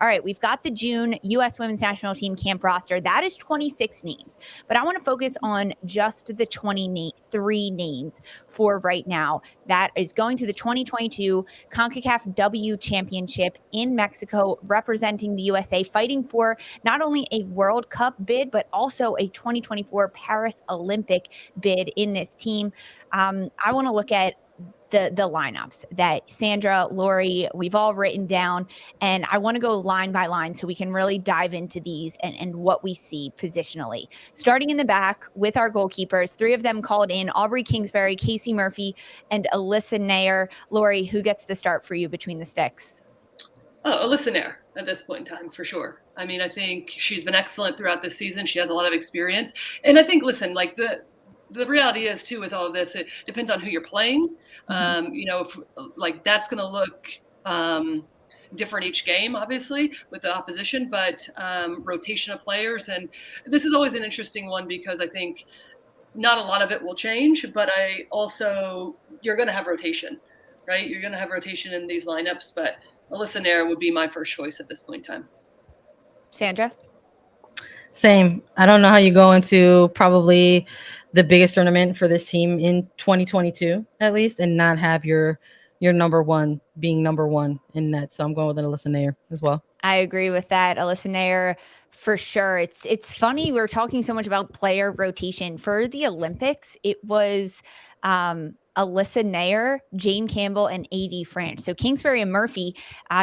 All right, we've got the June U.S. Women's National Team camp roster. That is 26 names, but I want to focus on just the 23 names for right now. That is going to the 2022 Concacaf W Championship in Mexico, representing the USA, fighting for not only a World Cup bid, but also a 2024 Paris Olympic bid in this team. I want to look at the lineups that Sandra, Lori, we've all written down, and I want to go line by line so we can really dive into these and what we see positionally. Starting in the back with our goalkeepers, 3 of them called in: Aubrey Kingsbury, Casey Murphy, and Alyssa Nair. Lori, who gets the start for you between the sticks? Oh, Alyssa Nair at this point in time, for sure. I mean, I think she's been excellent throughout this season. She has a lot of experience. And I think, listen, like the reality is, too, with all of this, it depends on who you're playing. That's going to look different each game, obviously, with the opposition, but rotation of players. And this is always an interesting one because I think not a lot of it will change, but you're going to have rotation, right? You're going to have rotation in these lineups, but Alyssa Nair would be my first choice at this point in time. Sandra? Same. I don't know how you go into probably the biggest tournament for this team in 2022, at least, and not have your number one being number one in net. So I'm going with Alyssa Nair as well. I agree with that. Alyssa Nair, for sure. It's funny. We're talking so much about player rotation. For the Olympics, it was Alyssa Nair, Jane Campbell, and A.D. French. So Kingsbury and Murphy,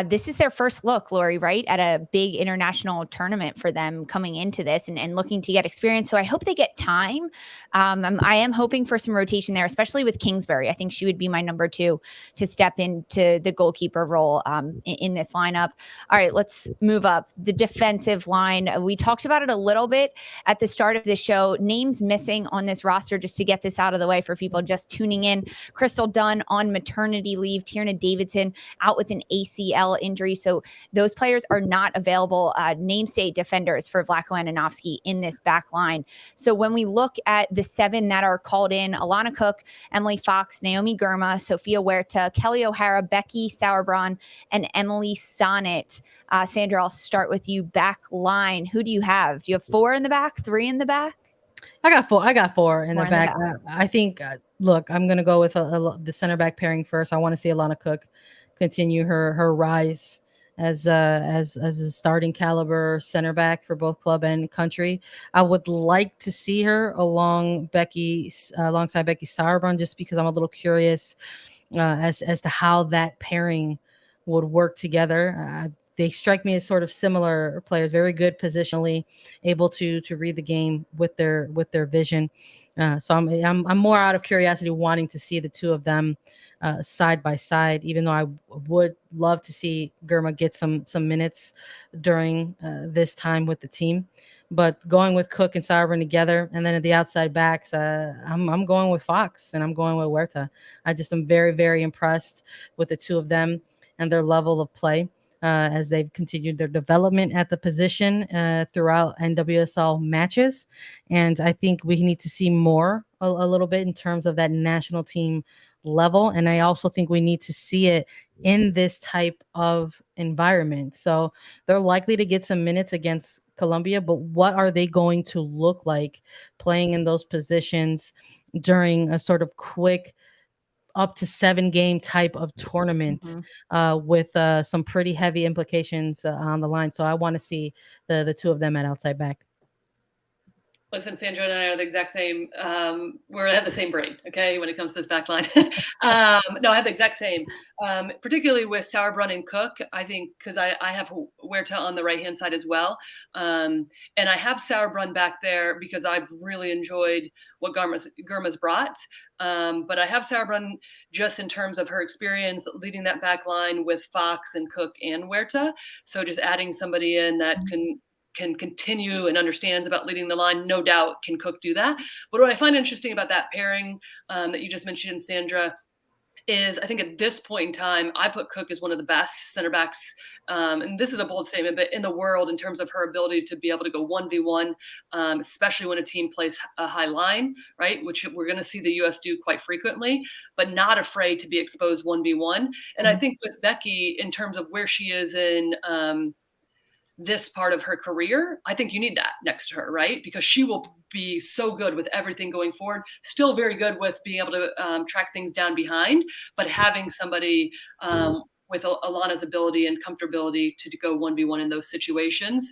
this is their first look, Lori, right, at a big international tournament for them coming into this and looking to get experience. So I hope they get time. I am hoping for some rotation there, especially with Kingsbury. I think she would be my number 2 to step into the goalkeeper role in this lineup. All right, let's move up. The defensive line. We talked about it a little bit at the start of the show. Names missing on this roster, just to get this out of the way for people just tuning in. Crystal Dunn on maternity leave. Tierna Davidson out with an ACL injury. So those players are not available namesake defenders for Vlatko Andonovski in this back line. So when we look at the 7 that are called in: Alana Cook, Emily Fox, Naomi Girma, Sophia Huerta, Kelly O'Hara, Becky Sauerbrunn, and Emily Sonnet. Sandra, I'll start with you. Back line. Who do you have? Do you have 4 in the back, 3 in the back? I got 4 in the back. I think, look, I'm going to go with the center back pairing first. I want to see Alana Cook continue her rise as a starting caliber center back for both club and country. I would like to see her alongside Becky Sauerbrunn, just because I'm a little curious as to how that pairing would work together. They strike me as sort of similar players, very good positionally, able to read the game with their vision. So I'm more out of curiosity, wanting to see the 2 of them side by side, even though I would love to see Girma get some minutes during this time with the team. But going with Cook and Sauerbrunn together, and then at the outside backs, I'm going with Fox and I'm going with Huerta. I just am very, very impressed with the 2 of them and their level of play as they've continued their development at the position throughout NWSL matches. And I think we need to see more a little bit in terms of that national team level. And I also think we need to see it in this type of environment. So they're likely to get some minutes against Colombia, but what are they going to look like playing in those positions during a sort of quick up to 7 game type of tournament with some pretty heavy implications on the line. So I want to see the 2 of them at outside back. Listen, Sandra and I are the exact same. We have the same brain, okay, when it comes to this back line. No, I have the exact same, particularly with Sauerbrunn and Cook, I think, because I have Huerta on the right-hand side as well. And I have Sauerbrunn back there because I've really enjoyed what Girma's brought. But I have Sauerbrunn just in terms of her experience leading that back line with Fox and Cook and Huerta. So just adding somebody in that can continue and understands about leading the line, no doubt can Cook do that. But what I find interesting about that pairing that you just mentioned, Sandra, is I think at this point in time, I put Cook as one of the best center backs, and this is a bold statement, but in the world in terms of her ability to be able to go 1v1, especially when a team plays a high line, right, which we're going to see the U.S. do quite frequently, but not afraid to be exposed 1v1. And I think with Becky, in terms of where she is in this part of her career, I think you need that next to her, right? Because she will be so good with everything going forward, still very good with being able to track things down behind, but having somebody with Alana's ability and comfortability to go 1v1 in those situations,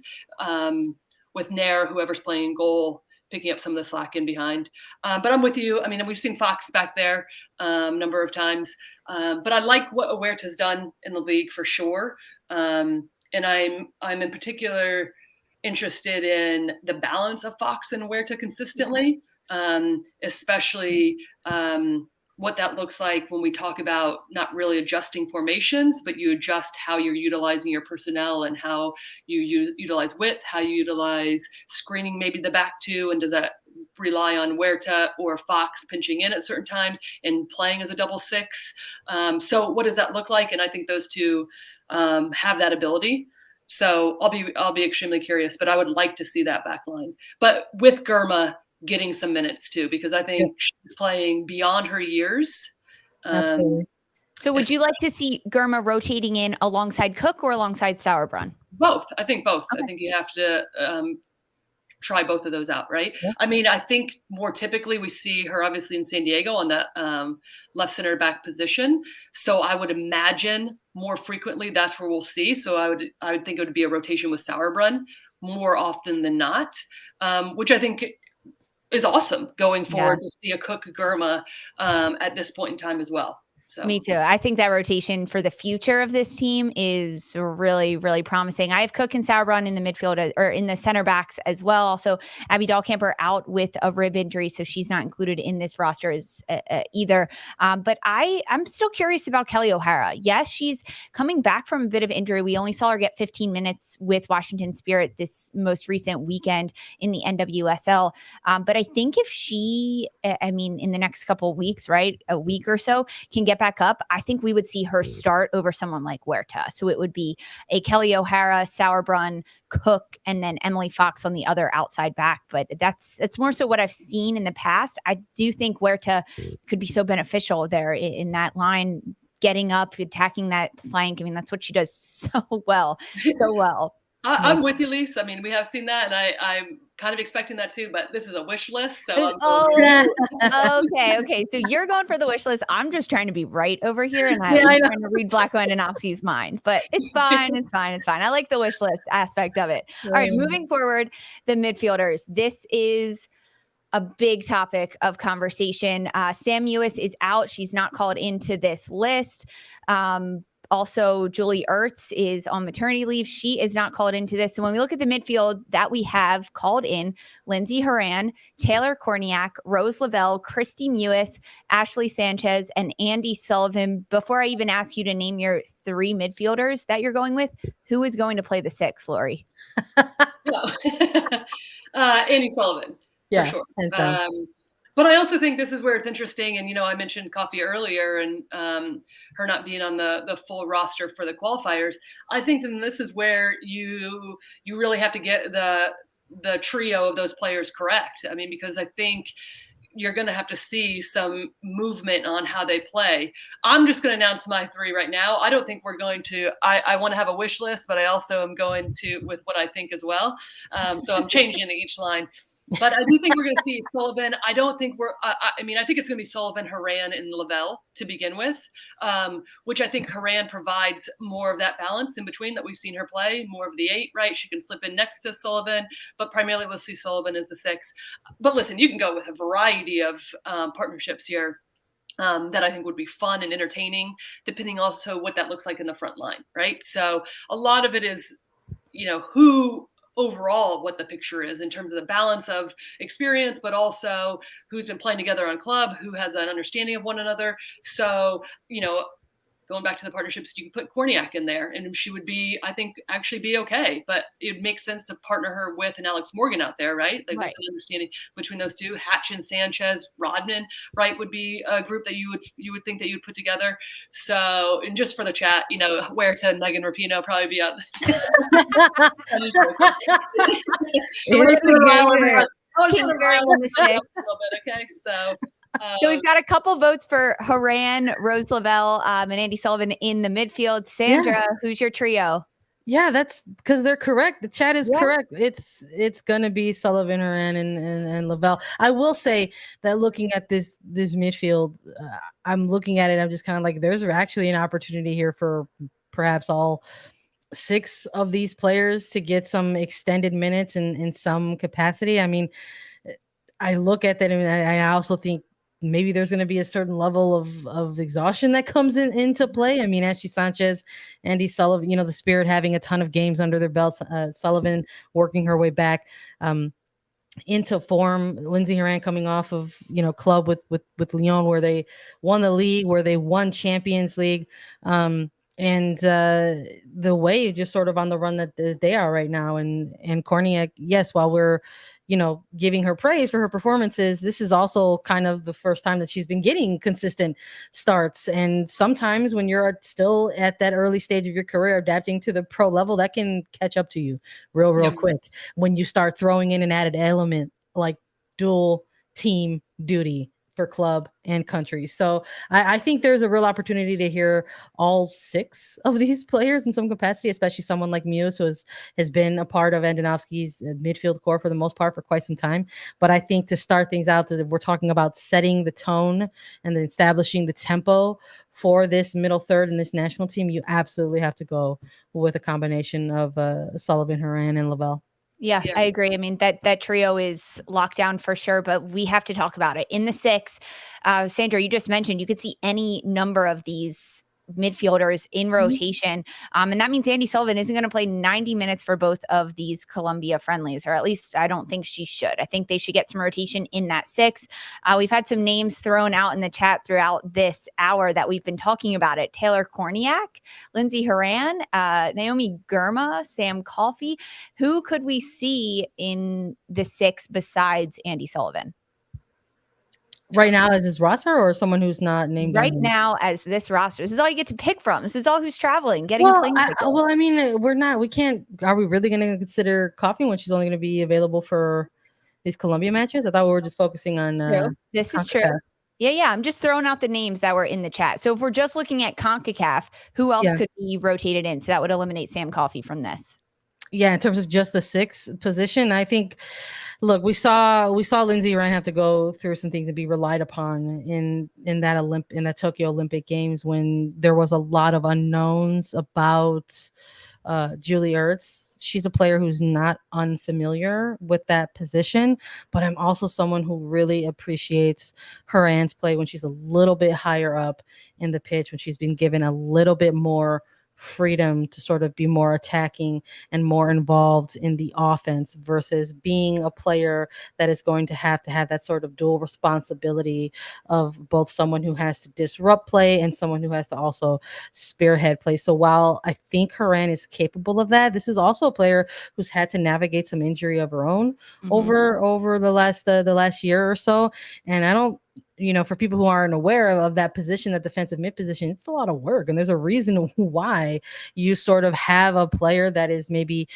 with Nair, whoever's playing goal, picking up some of the slack in behind. But I'm with you. I mean, we've seen Fox back there a number of times, but I like what Huerta's done in the league for sure. And I'm in particular interested in the balance of Fox and Huerta consistently, especially what that looks like when we talk about not really adjusting formations, but you adjust how you're utilizing your personnel and how you utilize width, how you utilize screening maybe the back two, and does that rely on Huerta or Fox pinching in at certain times and playing as a double six? So what does that look like? And I think those two have that ability. So I'll be extremely curious, but I would like to see that back line. But with Girma getting some minutes too, because I think she's playing beyond her years. Absolutely. So would you like to see Girma rotating in alongside Cook or alongside Sauerbrunn? Both. I think both. Okay. I think you have to try both of those out, right? Yeah. I mean, I think more typically we see her obviously in San Diego on that left center back position. So I would imagine more frequently that's where we'll see. So I would think it would be a rotation with Sauerbrunn more often than not, which I think is awesome going forward to see a Cook Girma at this point in time as well. So. Me too. I think that rotation for the future of this team is really, really promising. I have Cook and Sauerbrunn in the midfield or in the center backs as well. Also, Abby Dahlkemper out with a rib injury, so she's not included in this roster as, either. But I'm still curious about Kelly O'Hara. Yes, she's coming back from a bit of injury. We only saw her get 15 minutes with Washington Spirit this most recent weekend in the NWSL. But I think if she, in the next couple of weeks, right, a week or so, can get back up, I think we would see her start over someone like Huerta. So it would be a Kelly O'Hara, Sauerbrunn, Cook, and then Emily Fox on the other outside back. But it's more so what I've seen in the past. I do think Huerta could be so beneficial there in that line, getting up, attacking that flank. I mean, that's what she does so well. I'm with you, Lisa. I mean, we have seen that, and I'm kind of expecting that too, but this is a wish list. So okay. So you're going for the wish list. I'm just trying to be right over here, and I'm trying to read Vlatko Andonovski's mind, but it's fine. It's fine. I like the wish list aspect of it. All right, moving forward, the midfielders. This is a big topic of conversation. Sam Ewis is out. She's not called into this list. Also, Julie Ertz is on maternity leave. She is not called into this. So when we look at the midfield that we have called in, Lindsey Horan, Taylor Korniak, Rose Lavelle, Christy Mewis, Ashley Sanchez, and Andy Sullivan. Before I even ask you to name your three midfielders that you're going with, who is going to play the six, Lori? Andy Sullivan, for sure. But I also think this is where it's interesting. And, I mentioned Coffee earlier and her not being on the full roster for the qualifiers. I think then this is where you really have to get the trio of those players correct. I mean, because I think you're going to have to see some movement on how they play. I'm just going to announce my three right now. I don't think we're going to, I want to have a wish list, but I also am going to with what I think as well. So I'm changing each line. But I do think we're going to see Sullivan. I don't think I think it's going to be Sullivan, Horan, and Lavelle to begin with, which I think Horan provides more of that balance in between that we've seen her play, more of the 8, right? She can slip in next to Sullivan, but primarily we'll see Sullivan as the 6. But listen, you can go with a variety of partnerships here that I think would be fun and entertaining, depending also what that looks like in the front line, right? So a lot of it is, who overall what the picture is in terms of the balance of experience, but also who's been playing together on club, who has an understanding of one another. So, going back to the partnerships, you can put Korniak in there and she would be, I think, actually be okay. But it makes sense to partner her with an Alex Morgan out there, right? Like there's an understanding between those two. Hatch and Sanchez, Rodman, right, would be a group that you would think that you'd put together. So, and just for the chat, Huerta and Megan Rapinoe probably be out. Okay, so. So we've got a couple votes for Horan, Rose Lavelle, and Andy Sullivan in the midfield. Sandra, who's your trio? Yeah, that's because they're correct. The chat is correct. It's gonna be Sullivan, Horan, and Lavelle. I will say that looking at this midfield, I'm looking at it. I'm just kind of like, there's actually an opportunity here for perhaps all 6 of these players to get some extended minutes in some capacity. I mean, I look at that, and I also think maybe there's going to be a certain level of exhaustion that comes into play. I mean, Ashley Sanchez, Andy Sullivan, the Spirit having a ton of games under their belts, Sullivan working her way back into form, Lindsey Horan coming off of club with Lyon, where they won the league, where they won Champions League, and the Wave just sort of on the run that they are right now. And Korniak, yes, while we're giving her praise for her performances, this is also kind of the first time that she's been getting consistent starts. And sometimes when you're still at that early stage of your career, adapting to the pro level, that can catch up to you real quick when you start throwing in an added element like dual team duty for club and country. So I think there's a real opportunity to hear all 6 of these players in some capacity, especially someone like Muse, who has been a part of Andonovski's midfield core for the most part for quite some time. But I think to start things out, we're talking about setting the tone and establishing the tempo for this middle third in this national team, you absolutely have to go with a combination of Sullivan, Horan, and Lavelle. Yeah, I agree. I mean, that trio is locked down for sure, but we have to talk about it. In the 6, Sandra, you just mentioned you could see any number of these midfielders in rotation. And that means Andy Sullivan isn't going to play 90 minutes for both of these Colombia friendlies, or at least I don't think she should. I think they should get some rotation in that 6. We've had some names thrown out in the chat throughout this hour that we've been talking about it. Taylor Korniak, Lindsey Horan, Naomi Girma, Sam Coffey. Who could we see in the 6 besides Andy Sullivan? Right now as this roster, or someone who's not named right now as this roster? This is all you get to pick from. This is all who's traveling, getting playing. I mean, are we really going to consider Coffey when she's only going to be available for these Colombia matches? I thought we were just focusing on this is true. Yeah. I'm just throwing out the names that were in the chat. So if we're just looking at CONCACAF, who else could be rotated in? So that would eliminate Sam Coffey from this. Yeah, in terms of just the 6th position, I think, look, we saw Lindsey Horan have to go through some things and be relied upon in that Tokyo Olympic Games, when there was a lot of unknowns about Julie Ertz. She's a player who's not unfamiliar with that position, but I'm also someone who really appreciates Horan's play when she's a little bit higher up in the pitch, when she's been given a little bit more freedom to sort of be more attacking and more involved in the offense, versus being a player that is going to have that sort of dual responsibility of both someone who has to disrupt play and someone who has to also spearhead play. So while I think Horan is capable of that, this is also a player who's had to navigate some injury of her own over the last year or so. And I don't, for people who aren't aware of that position, that defensive mid position, it's a lot of work. And there's a reason why you sort of have a player that is maybe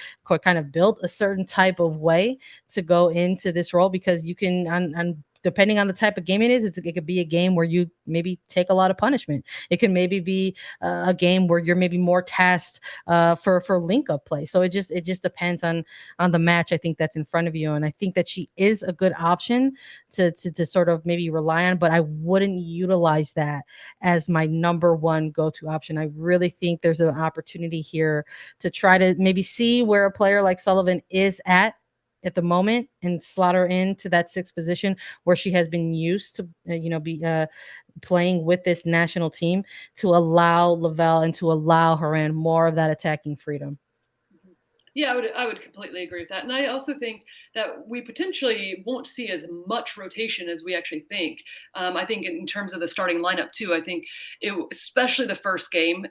kind of built a certain type of way to go into this role, because you can, depending on the type of game it is, it could be a game where you maybe take a lot of punishment. It can maybe be a game where you're maybe more tasked for link up play. So it just depends on the match, I think, that's in front of you. And I think that she is a good option to sort of maybe rely on, but I wouldn't utilize that as my number one go-to option. I really think there's an opportunity here to try to maybe see where a player like Sullivan is at the moment and slot her into that 6th position where she has been used to, be playing with this national team, to allow Lavelle and to allow Horan more of that attacking freedom. Yeah, I would completely agree with that. And I also think that we potentially won't see as much rotation as we actually think. I think in terms of the starting lineup too, I think especially the first game,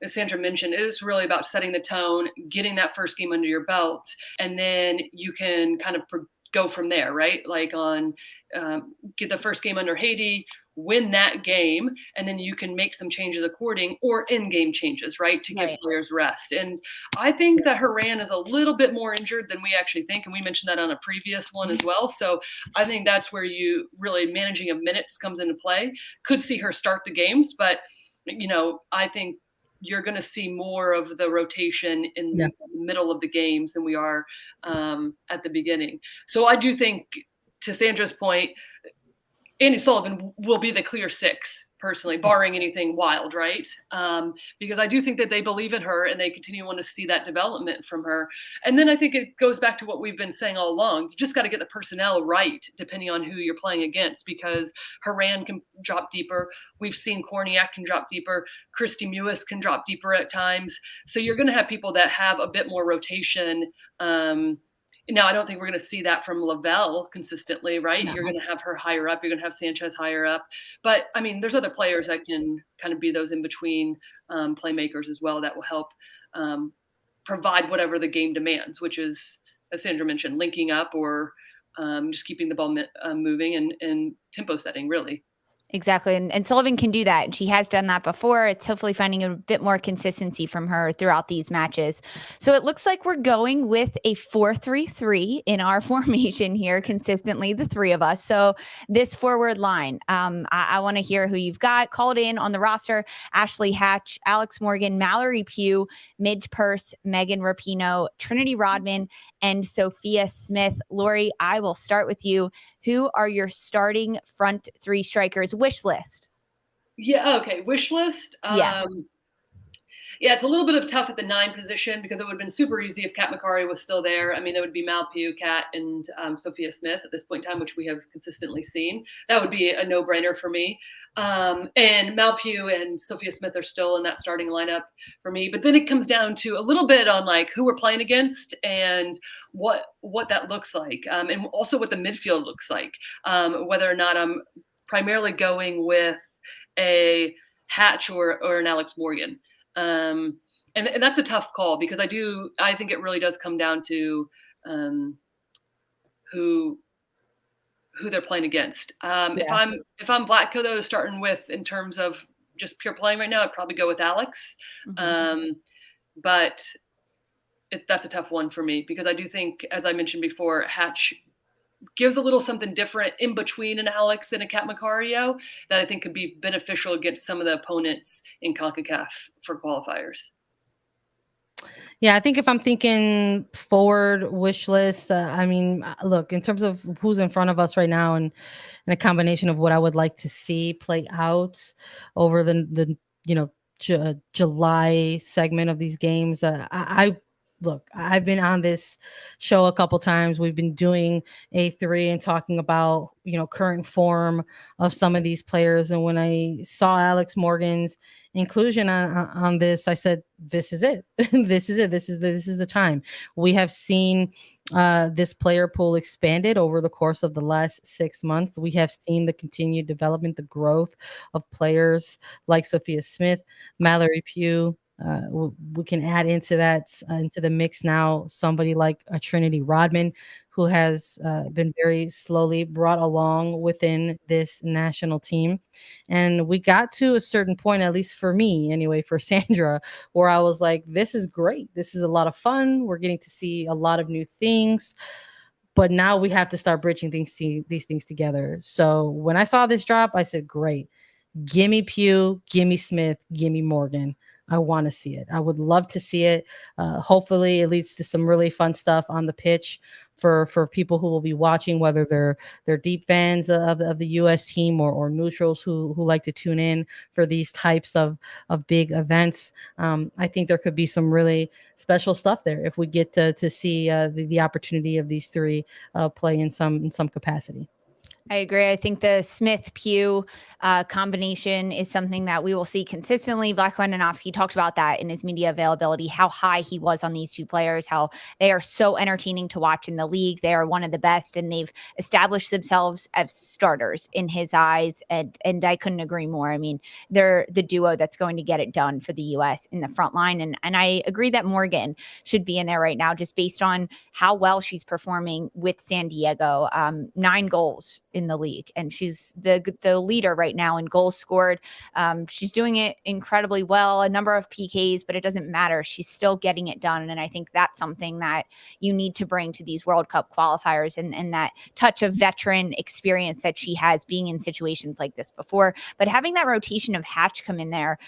as Sandra mentioned, it is really about setting the tone, getting that first game under your belt, and then you can kind of go from there, right? Like get the first game under Haiti, win that game, and then you can make some changes according, or in-game changes, right, to give players rest. And I think that Horan is a little bit more injured than we actually think, and we mentioned that on a previous one as well. So I think that's where you really managing of minutes comes into play. Could see her start the games, but I think you're going to see more of the rotation in the middle of the games than we are at the beginning. So I do think, to Sandra's point, Andi Sullivan will be the clear 6, personally, barring anything wild, right? Because I do think that they believe in her and they continue to want to see that development from her. And then I think it goes back to what we've been saying all along. You just got to get the personnel right, depending on who you're playing against, because Haran can drop deeper. We've seen Korniak can drop deeper. Christy Mewis can drop deeper at times. So you're going to have people that have a bit more rotation. Now, I don't think we're going to see that from Lavelle consistently, right? No. You're going to have her higher up. You're going to have Sanchez higher up. But, I mean, there's other players that can kind of be those in-between playmakers as well that will help provide whatever the game demands, which is, as Sandra mentioned, linking up or just keeping the ball moving and tempo setting, really. Exactly. And Sullivan can do that. And she has done that before. It's hopefully finding a bit more consistency from her throughout these matches. So it looks like we're going with a 4-3-3 in our formation here consistently, the 3 of us. So this forward line, I want to hear who you've got called in on the roster: Ashley Hatch, Alex Morgan, Mallory Pugh, Midge Purse, Megan Rapinoe, Trinity Rodman, and Sophia Smith. Lori, I will start with you. Who are your starting front 3 strikers? Wish list. Yeah. Okay. Wish list. Yeah. Yeah, it's a little bit of tough at the 9 position because it would have been super easy if Kat Macari was still there. I mean, it would be Mal Pugh, Kat, and Sophia Smith at this point in time, which we have consistently seen. That would be a no-brainer for me. And Mal Pugh and Sophia Smith are still in that starting lineup for me. But then it comes down to a little bit on like who we're playing against and what that looks like, and also what the midfield looks like. Whether or not I'm primarily going with a Hatch or an Alex Morgan. And that's a tough call because I think it really does come down to who they're playing against. If I'm Vlatko though, starting with in terms of just pure playing right now, I'd probably go with Alex. Mm-hmm. But that's a tough one for me because I do think, as I mentioned before, Hatch gives a little something different in between an Alex and a Kat Macario that I think could be beneficial against some of the opponents in Concacaf for qualifiers. Yeah, I think if I'm thinking forward wish list, I mean, look, in terms of who's in front of us right now and a combination of what I would like to see play out over the July segment of these games, Look, I've been on this show a couple times. We've been doing A3 and talking about, current form of some of these players. And when I saw Alex Morgan's inclusion on this, I said, this is it. This is it. This is the time. We have seen this player pool expanded over the course of the last 6 months. We have seen the continued development, the growth of players like Sophia Smith, Mallory Pugh. We can add into that into the mix now somebody like a Trinity Rodman, who has been very slowly brought along within this national team. And we got to a certain point, at least for me anyway, for Sandra, where I was like, this is great. This is a lot of fun. We're getting to see a lot of new things. But now we have to start bridging these things together. So when I saw this drop, I said, great. Gimme Pugh, gimme Smith, gimme Morgan. I want to see it. I would love to see it. Hopefully it leads to some really fun stuff on the pitch for people who will be watching, whether they're deep fans of the U.S. team or neutrals who like to tune in for these types of big events. I think there could be some really special stuff there if we get to see the opportunity of these 3 play in some capacity. I agree. I think the Smith-Pugh combination is something that we will see consistently. Vlatko Andonovski talked about that in his media availability, how high he was on these 2 players, how they are so entertaining to watch in the league. They are one of the best, and they've established themselves as starters in his eyes. And I couldn't agree more. I mean, they're the duo that's going to get it done for the U.S. in the front line. And I agree that Morgan should be in there right now, just based on how well she's performing with San Diego. 9 goals in the league, and she's the leader right now in goals scored. She's doing it incredibly well, a number of PKs, but it doesn't matter. She's still getting it done. And I think that's something that you need to bring to these World Cup qualifiers, and that touch of veteran experience that she has being in situations like this before. But having that rotation of Hatch come in there,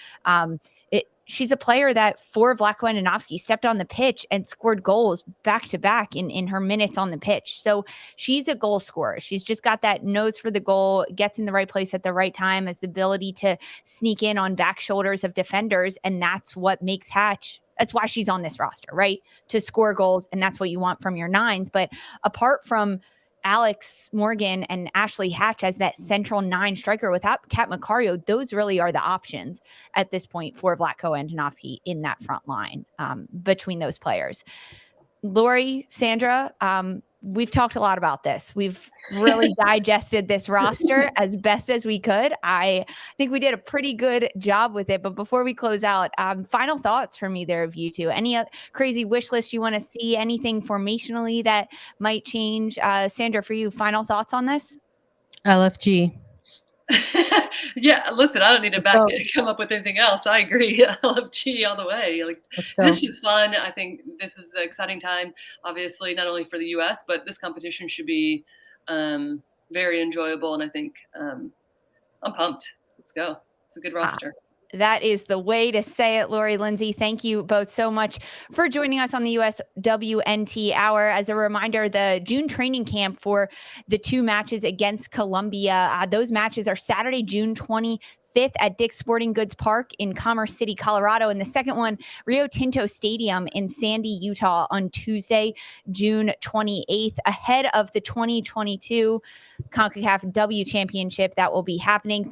she's a player that for Vlatko Andonovski stepped on the pitch and scored goals back to back in her minutes on the pitch. So she's a goal scorer. She's just got that nose for the goal, gets in the right place at the right time, has the ability to sneak in on back shoulders of defenders. And that's what makes Hatch. That's why she's on this roster, right? To score goals. And that's what you want from your nines. But apart from Alex Morgan and Ashley Hatch as that central 9 striker without Kat Macario, those really are the options at this point for Vlatko Andonovski in that front line between those players. Lori, Sandra, we've talked a lot about this. We've really digested this roster as best as we could. I think we did a pretty good job with it. But before we close out, final thoughts from either of you two. Any crazy wish list you want to see? Anything formationally that might change? Sandra, for you, final thoughts on this? LFG. Yeah, listen, I don't need to come up with anything else. I agree. LFG all the way. Like, this is fun. I think this is an exciting time, obviously, not only for the U.S., but this competition should be very enjoyable. And I think I'm pumped. Let's go. It's a good roster. That is the way to say it, Lori, Lindsey. Thank you both so much for joining us on the USWNT Hour. As a reminder, the June training camp for the 2 matches against Colombia, those matches are Saturday, June 25th at Dick's Sporting Goods Park in Commerce City, Colorado. And the second one, Rio Tinto Stadium in Sandy, Utah on Tuesday, June 28th, ahead of the 2022 Concacaf W Championship that will be happening.